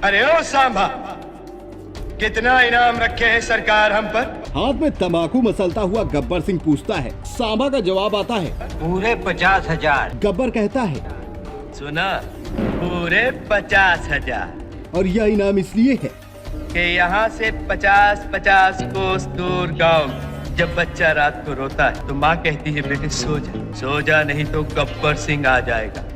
अरे ओ सांभा, कितना इनाम रखे है सरकार हम पर? हाथ में तंबाकू मसलता हुआ गब्बर सिंह पूछता है। सांभा का जवाब आता है, पूरे 50,000। गब्बर कहता है, सुना, पूरे 50,000। और यह इनाम इसलिए है कि यहाँ से 50-50 कोस दूर गांव जब बच्चा रात को रोता है तो माँ कहती है बेटे सो जा नहीं तो गब्बर सिंह आ जाएगा।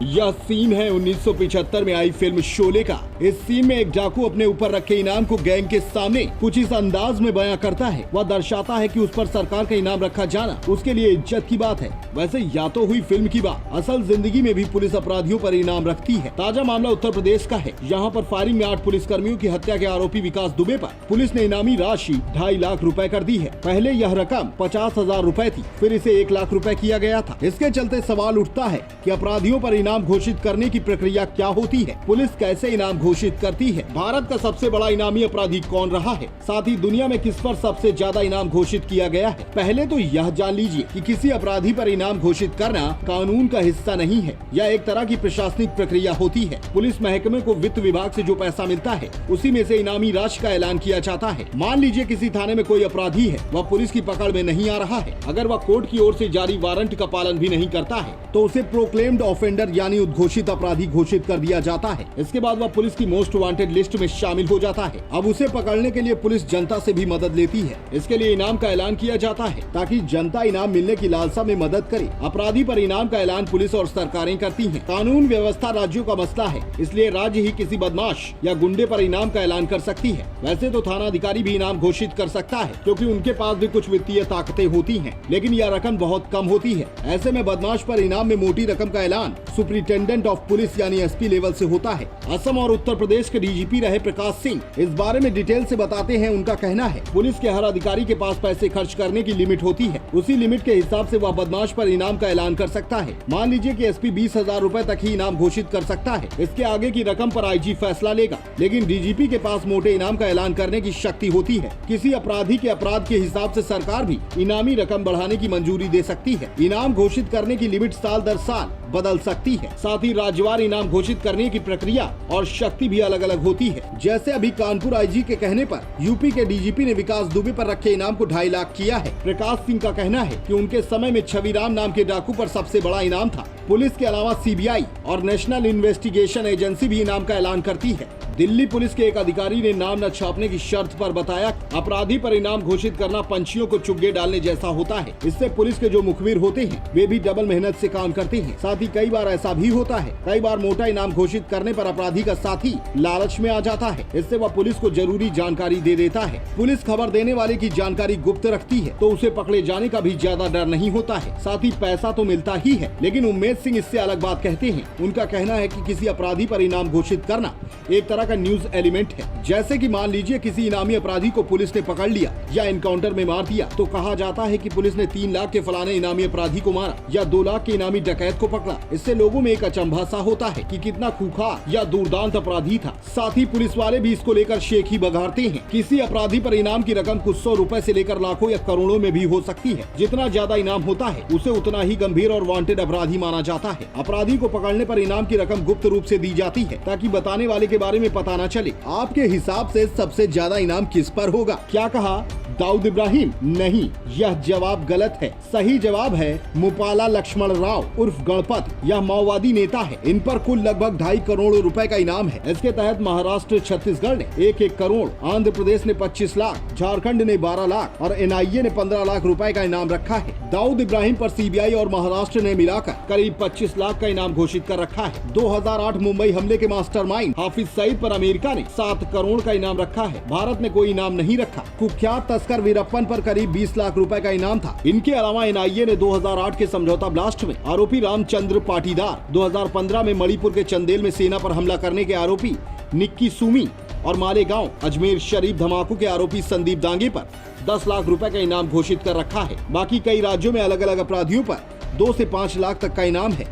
यह सीन है 1975 में आई फिल्म शोले का। इस सीन में एक डाकू अपने ऊपर रखे इनाम को गैंग के सामने कुछ इस अंदाज में बयां करता है। वह दर्शाता है कि उस पर सरकार का इनाम रखा जाना उसके लिए इज्जत की बात है। वैसे या तो हुई फिल्म की बात, असल जिंदगी में भी पुलिस अपराधियों पर इनाम रखती है। ताजा मामला उत्तर प्रदेश का है। यहाँ पर फायरिंग में 8 पुलिसकर्मियों की हत्या के आरोपी विकास दुबे पर पुलिस ने इनामी राशि 2.5 लाख रुपए कर दी है। पहले यह रकम 50,000 रुपए थी, फिर इसे 1 लाख रुपए किया गया था। इसके चलते सवाल उठता है कि अपराधियों पर इनाम घोषित करने की प्रक्रिया क्या होती है, पुलिस कैसे इनाम घोषित करती है, भारत का सबसे बड़ा इनामी अपराधी कौन रहा है, साथ ही दुनिया में किस पर सबसे ज्यादा इनाम घोषित किया गया है। पहले तो यह जान लीजिए कि किसी अपराधी पर इनाम घोषित करना कानून का हिस्सा नहीं है। यह एक तरह की प्रशासनिक प्रक्रिया होती है। पुलिस महकमे को वित्त विभाग से जो पैसा मिलता है उसी में से इनामी राशि का ऐलान किया जाता है। मान लीजिए किसी थाने में कोई अपराधी है, वह पुलिस की पकड़ में नहीं आ रहा है। अगर वह कोर्ट की ओर से जारी वारंट का पालन भी नहीं करता है तो उसे प्रोक्लेम्ड ऑफेंडर यानी उद्घोषित अपराधी घोषित कर दिया जाता है। इसके बाद वह पुलिस की मोस्ट वांटेड लिस्ट में शामिल हो जाता है। अब उसे पकड़ने के लिए पुलिस जनता से भी मदद लेती है। इसके लिए इनाम का ऐलान किया जाता है ताकि जनता इनाम मिलने की लालसा में मदद करे। अपराधी पर इनाम का ऐलान पुलिस और सरकारें करती हैं। कानून व्यवस्था राज्यों का मसला है, इसलिए राज्य ही किसी बदमाश या गुंडे पर इनाम का ऐलान कर सकती है। वैसे तो थाना अधिकारी भी इनाम घोषित कर सकता है क्योंकि उनके पास भी कुछ वित्तीय ताकतें होती हैं, लेकिन यह रकम बहुत कम होती है। ऐसे में बदमाश पर इनाम में मोटी रकम का ऐलान सुपरिटेंडेंट ऑफ पुलिस यानी एसपी लेवल से होता है। असम और उत्तर प्रदेश के डीजीपी रहे प्रकाश सिंह इस बारे में डिटेल से बताते हैं। उनका कहना है पुलिस के हर अधिकारी के पास पैसे खर्च करने की लिमिट होती है। उसी लिमिट के हिसाब से वह बदमाश पर इनाम का ऐलान कर सकता है। मान लीजिए कि एसपी 20,000 रुपए तक ही इनाम घोषित कर सकता है। इसके आगे की रकम पर आईजी फैसला लेगा, लेकिन डीजीपी के पास मोटे इनाम का ऐलान करने की शक्ति होती है। किसी अपराधी के अपराध के हिसाब से सरकार भी इनामी रकम बढ़ाने की मंजूरी दे सकती है। इनाम घोषित करने की लिमिट साल दर साल बदल सकती है। साथ ही राज्यवार इनाम घोषित करने की प्रक्रिया और शक्ति भी अलग अलग होती है। जैसे अभी कानपुर आईजी के कहने पर यूपी के डीजीपी ने विकास दुबे पर रखे इनाम को 2.5 लाख किया है। प्रकाश सिंह का कहना है कि उनके समय में छविराम नाम के डाकू पर सबसे बड़ा इनाम था। पुलिस के अलावा सीबीआई और नेशनल इन्वेस्टिगेशन एजेंसी भी इनाम का ऐलान करती है। दिल्ली पुलिस के एक अधिकारी ने नाम न छापने की शर्त पर बताया अपराधी पर इनाम घोषित करना पंछियों को चुग्गे डालने जैसा होता है। इससे पुलिस के जो मुखबिर होते हैं वे भी डबल मेहनत से काम करते हैं। साथ ही कई बार ऐसा भी होता है, कई बार मोटा इनाम घोषित करने पर अपराधी का साथी लालच में आ जाता है। इससे वह पुलिस को जरूरी जानकारी दे देता है। पुलिस खबर देने वाले की जानकारी गुप्त रखती है तो उसे पकड़े जाने का भी ज्यादा डर नहीं होता है। साथ ही पैसा तो मिलता ही है, लेकिन उम्मेद सिंह इससे अलग बात कहते हैं। उनका कहना है कि किसी अपराधी पर इनाम घोषित करना एक तरह का न्यूज एलिमेंट है। जैसे कि मान लीजिए किसी इनामी अपराधी को पुलिस ने पकड़ लिया या इनकाउंटर में मार दिया तो कहा जाता है कि पुलिस ने 3 लाख के फलाने इनामी अपराधी को मारा या 2 लाख के इनामी डकैत को पकड़ा। इससे लोगों में एक अचंभा सा होता है कि कितना खूंखार या दुर्दांत अपराधी था। साथ ही पुलिस वाले भी इसको लेकर शेख ही बघाड़ते हैं। किसी अपराधी पर इनाम की रकम कुछ 100 रुपए से लेकर लाखों या करोड़ों में भी हो सकती है। जितना ज्यादा इनाम होता है उसे उतना ही गंभीर और वांटेड अपराधी माना जाता है। अपराधी को पकड़ने पर इनाम की रकम गुप्त रूप से दी जाती है ताकि बताने वाले के बारे में पता न चले। आपके हिसाब से सबसे ज्यादा इनाम किस पर होगा? क्या कहा दाऊद इब्राहिम? नहीं, यह जवाब गलत है। सही जवाब है मुपाला लक्ष्मण राव उर्फ गणपत। यह माओवादी नेता है। इन पर कुल लगभग 2.5 करोड़ रुपए का इनाम है। इसके तहत महाराष्ट्र छत्तीसगढ़ ने 1-1 करोड़, आंध्र प्रदेश ने 25 लाख, झारखंड ने 12 लाख और एनआईए ने 15 लाख रुपए का इनाम रखा है। दाऊद इब्राहिम पर सीबीआई और महाराष्ट्र ने मिलाकर करीब 25 लाख का इनाम घोषित कर रखा है। 2008 मुंबई हमले के मास्टरमाइंड हाफिज सईद पर अमेरिका ने 7 करोड़ का इनाम रखा है। भारत ने कोई इनाम नहीं रखा। कुख्यात तस्कर वीरप्पन पर करीब 20 लाख रुपए का इनाम था। इनके अलावा एनआईए ने 2008 के समझौता ब्लास्ट में आरोपी रामचंद्र पाटीदार, 2015 में मणिपुर के चंदेल में सेना पर हमला करने के आरोपी निक्की सुमी और मालेगांव अजमेर शरीफ धमाकों के आरोपी संदीप दांगे पर 10 लाख रुपए का इनाम घोषित कर रखा है। बाकी कई राज्यों में अलग अलग अपराधियों पर 2 से 5 लाख तक का इनाम है।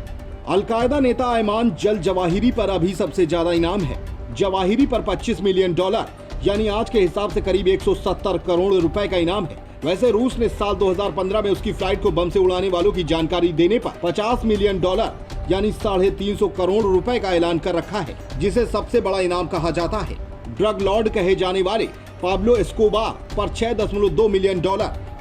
अलकायदा नेता अयमान जल जवाहिरी पर अभी सबसे ज्यादा इनाम है। जवाहिरी पर $25 मिलियन यानी आज के हिसाब से करीब 170 करोड़ रुपए का इनाम है। वैसे रूस ने साल 2015 में उसकी फ्लाइट को बम से उड़ाने वालों की जानकारी देने पर $50 मिलियन यानी 350 करोड़ रुपए का ऐलान कर रखा है, जिसे सबसे बड़ा इनाम कहा जाता है। ड्रग लॉर्ड कहे जाने वाले पाब्लो एस्कोबार पर $6.2 मिलियन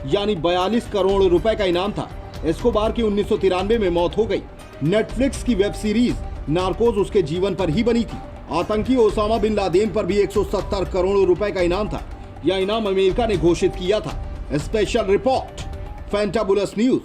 यानी 42 करोड़ रुपए का इनाम था। एस्कोबार की 1993 में मौत हो गई। नेटफ्लिक्स की वेब सीरीज नार्कोस उसके जीवन पर ही बनी थी। आतंकी ओसामा बिन लादेन पर भी 170 करोड़ रुपए का इनाम था। यह इनाम अमेरिका ने घोषित किया था। Special report, fantabulous news.